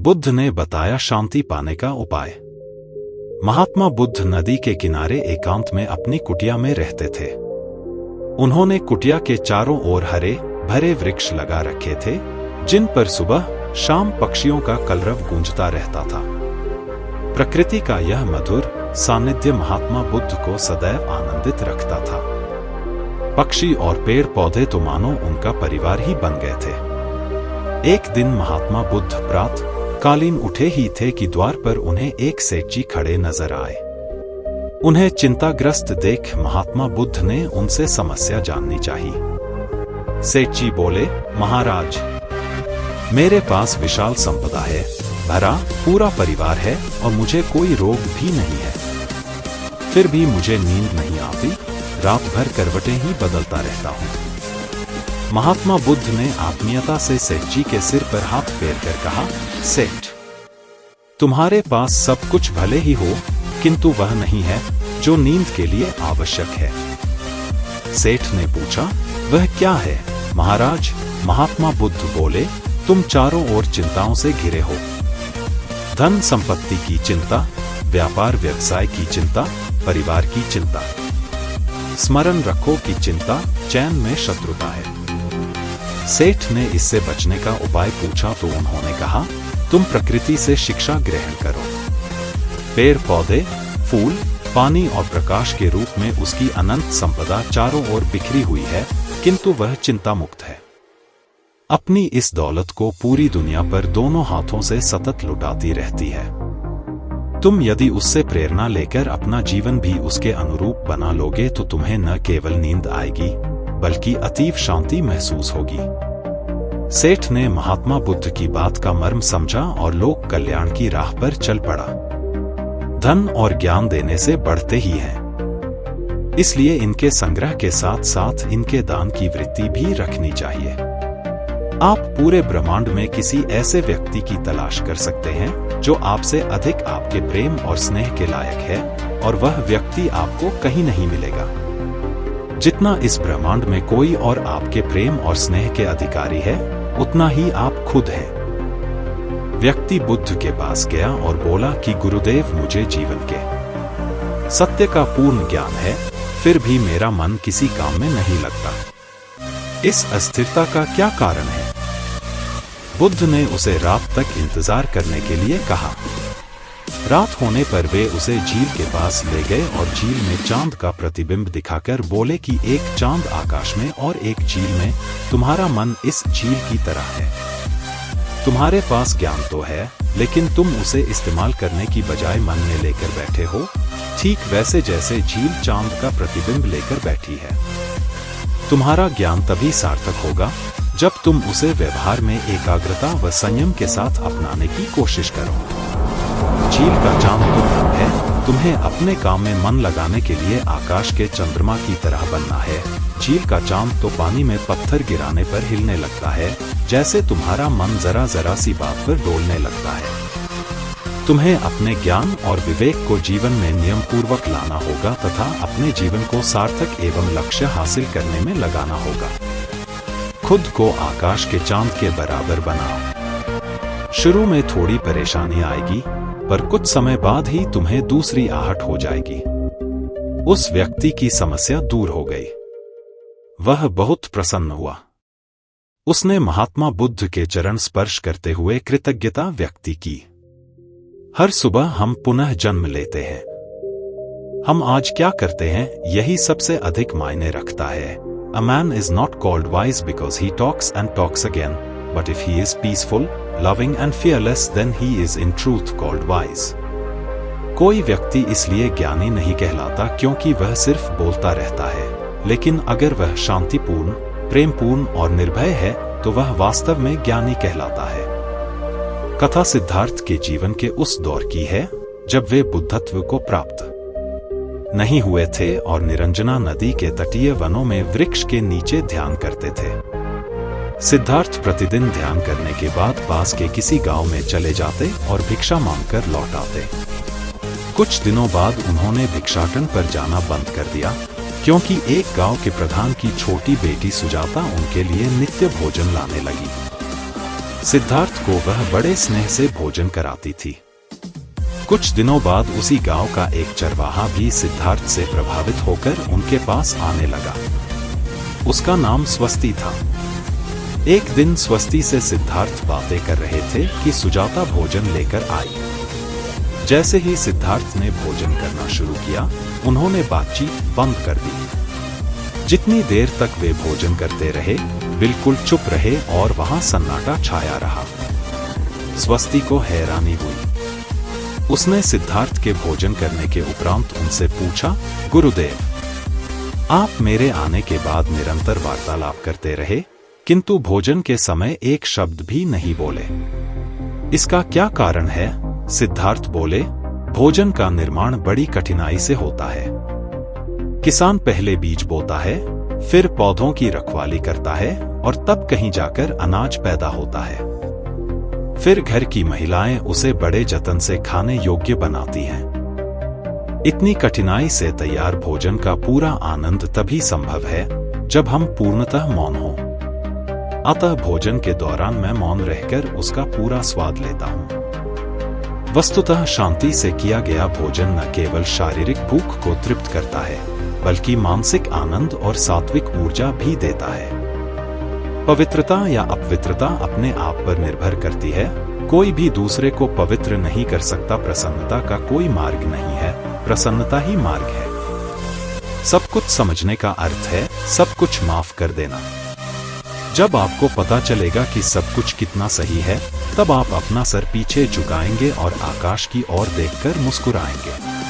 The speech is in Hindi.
बुद्ध ने बताया शांति पाने का उपाय। महात्मा बुद्ध नदी के किनारे एकांत में अपनी कुटिया में रहते थे। उन्होंने कुटिया के चारों ओर हरे भरे वृक्ष लगा रखे थे, जिन पर सुबह शाम पक्षियों का कलरव गूंजता रहता था। प्रकृति का यह मधुर सानिध्य महात्मा बुद्ध को सदैव आनंदित रखता था। पक्षी और पेड़ पौधे तो मानो उनका परिवार ही बन गए थे। एक दिन महात्मा बुद्ध प्रातः कालीन उठे ही थे कि द्वार पर उन्हें एक सेठ जी खड़े नजर आए। उन्हें चिंताग्रस्त देख महात्मा बुद्ध ने उनसे समस्या जाननी चाहिए। सेठ जी बोले, महाराज, मेरे पास विशाल संपदा है, भरा पूरा परिवार है और मुझे कोई रोग भी नहीं है। फिर भी मुझे नींद नहीं आती, रात भर करवटें ही बदलता रहता हूं। महात्मा बुद्ध ने आत्मीयता से सेठ जी के सिर पर हाथ फेर कर कहा, सेठ, तुम्हारे पास सब कुछ भले ही हो, किंतु वह नहीं है जो नींद के लिए आवश्यक है। सेठ ने पूछा, वह क्या है महाराज? महात्मा बुद्ध बोले, तुम चारों ओर चिंताओं से घिरे हो। धन संपत्ति की चिंता, व्यापार व्यवसाय की चिंता, परिवार की चिंता। स्मरण रखो कि चिंता चैन में शत्रुता है। सेठ ने इससे बचने का उपाय पूछा तो उन्होंने कहा, तुम प्रकृति से शिक्षा ग्रहण करो। पेड़ पौधे, फूल, पानी और प्रकाश के रूप में उसकी अनंत संपदा चारों ओर बिखरी हुई है, किंतु वह चिंता मुक्त है। अपनी इस दौलत को पूरी दुनिया पर दोनों हाथों से सतत लुटाती रहती है। तुम यदि उससे प्रेरणा लेकर अपना जीवन भी उसके अनुरूप बना लोगे तो तुम्हें न केवल नींद आएगी, बल्कि अतीव शांति महसूस होगी। सेठ ने महात्मा बुद्ध की बात का मर्म समझा और लोक कल्याण की राह पर चल पड़ा। धन और ज्ञान देने से बढ़ते ही हैं, इसलिए इनके संग्रह के साथ साथ इनके दान की वृत्ति भी रखनी चाहिए। आप पूरे ब्रह्मांड में किसी ऐसे व्यक्ति की तलाश कर सकते हैं जो आपसे अधिक आपके प्रेम और स्नेह के लायक है, और वह व्यक्ति आपको कहीं नहीं मिलेगा। जितना इस ब्रह्मांड में कोई और आपके प्रेम और स्नेह के अधिकारी है, उतना ही आप खुद हैं। व्यक्ति बुद्ध के पास गया और बोला कि गुरुदेव, मुझे जीवन के सत्य का पूर्ण ज्ञान है, फिर भी मेरा मन किसी काम में नहीं लगता। इस अस्थिरता का क्या कारण है? बुद्ध ने उसे रात तक इंतजार करने के लिए कहा। रात होने पर वे उसे झील के पास ले गए और झील में चांद का प्रतिबिंब दिखाकर बोले कि एक चांद आकाश में और एक झील में, तुम्हारा मन इस झील की तरह है। तुम्हारे पास ज्ञान तो है, लेकिन तुम उसे इस्तेमाल करने की बजाय मन में लेकर बैठे हो, ठीक वैसे जैसे झील चांद का प्रतिबिंब लेकर बैठी है। तुम्हारा ज्ञान तभी सार्थक होगा जब तुम उसे व्यवहार में एकाग्रता व संयम के साथ अपनाने की कोशिश करो। झील का चांद तुम है, तुम्हें अपने काम में मन लगाने के लिए आकाश के चंद्रमा की तरह बनना है। झील का चांद तो पानी में पत्थर गिराने पर हिलने लगता है, जैसे तुम्हारा मन जरा जरा सी बात पर डोलने लगता है। तुम्हें अपने ज्ञान और विवेक को जीवन में नियम पूर्वक लाना होगा तथा अपने जीवन को सार्थक एवं लक्ष्य हासिल करने में लगाना होगा। खुद को आकाश के चांद के बराबर बनाओ। शुरू में थोड़ी परेशानी आएगी, पर कुछ समय बाद ही तुम्हें दूसरी आहट हो जाएगी। उस व्यक्ति की समस्या दूर हो गई। वह बहुत प्रसन्न हुआ। उसने महात्मा बुद्ध के चरण स्पर्श करते हुए कृतज्ञता व्यक्त की। हर सुबह हम पुनः जन्म लेते हैं। हम आज क्या करते हैं, यही सबसे अधिक मायने रखता है। A man is not called wise because he talks and talks again, but if he is peaceful, loving and fearless, then he is in truth called wise. कोई व्यक्ति इसलिए ज्ञानी नहीं कहलाता क्योंकि वह सिर्फ बोलता रहता है, लेकिन अगर वह शांतिपूर्ण, प्रेमपूर्ण और निर्भय है तो वह वास्तव में ज्ञानी कहलाता है। कथा सिद्धार्थ के जीवन के उस दौर की है जब वे बुद्धत्व को प्राप्त नहीं हुए थे और निरंजना नदी के तटीय वनों में वृक्ष के नीचे ध्यान करते थे। सिद्धार्थ प्रतिदिन ध्यान करने के बाद पास के किसी गांव में चले जाते और भिक्षा मांगकर लौट आते। कुछ दिनों बाद उन्होंने भिक्षाटन पर जाना बंद कर दिया, क्योंकि एक गांव के प्रधान की छोटी बेटी सुजाता उनके लिए नित्य भोजन लाने लगी। सिद्धार्थ को वह बड़े स्नेह से भोजन कराती थी। कुछ दिनों बाद उसी गांव का एक चरवाहा भी सिद्धार्थ से प्रभावित होकर उनके पास आने लगा। उसका नाम स्वस्ति था। एक दिन स्वस्ति से सिद्धार्थ बातें कर रहे थे कि सुजाता भोजन लेकर आई। जैसे ही सिद्धार्थ ने भोजन करना शुरू किया, उन्होंने बातचीत बंद कर दी। जितनी देर तक वे भोजन करते रहे, बिल्कुल चुप रहे और वहां सन्नाटा छाया रहा। स्वस्ति को हैरानी हुई। उसने सिद्धार्थ के भोजन करने के उपरांत उनसे पूछा, गुरुदेव, आप मेरे आने के बाद निरंतर वार्तालाप करते रहे, किंतु भोजन के समय एक शब्द भी नहीं बोले। इसका क्या कारण है? सिद्धार्थ बोले, भोजन का निर्माण बड़ी कठिनाई से होता है। किसान पहले बीज बोता है, फिर पौधों की रखवाली करता है और तब कहीं जाकर अनाज पैदा होता है। फिर घर की महिलाएं उसे बड़े जतन से खाने योग्य बनाती हैं। इतनी कठिनाई से तैयार भोजन का पूरा आनंद तभी संभव है जब हम पूर्णतः मौन हों। अतः भोजन के दौरान मैं मौन रहकर उसका पूरा स्वाद लेता हूं। वस्तुतः शांति से किया गया भोजन न केवल शारीरिक भूख को तृप्त करता है, बल्कि मानसिक आनंद और सात्विक ऊर्जा भी देता है। पवित्रता या अपवित्रता अपने आप पर निर्भर करती है। कोई भी दूसरे को पवित्र नहीं कर सकता। प्रसन्नता का कोई मार्ग नहीं है, प्रसन्नता ही मार्ग है। सब कुछ समझने का अर्थ है सब कुछ माफ कर देना। जब आपको पता चलेगा कि सब कुछ कितना सही है, तब आप अपना सर पीछे झुकाएंगे और आकाश की ओर देखकर मुस्कुराएंगे।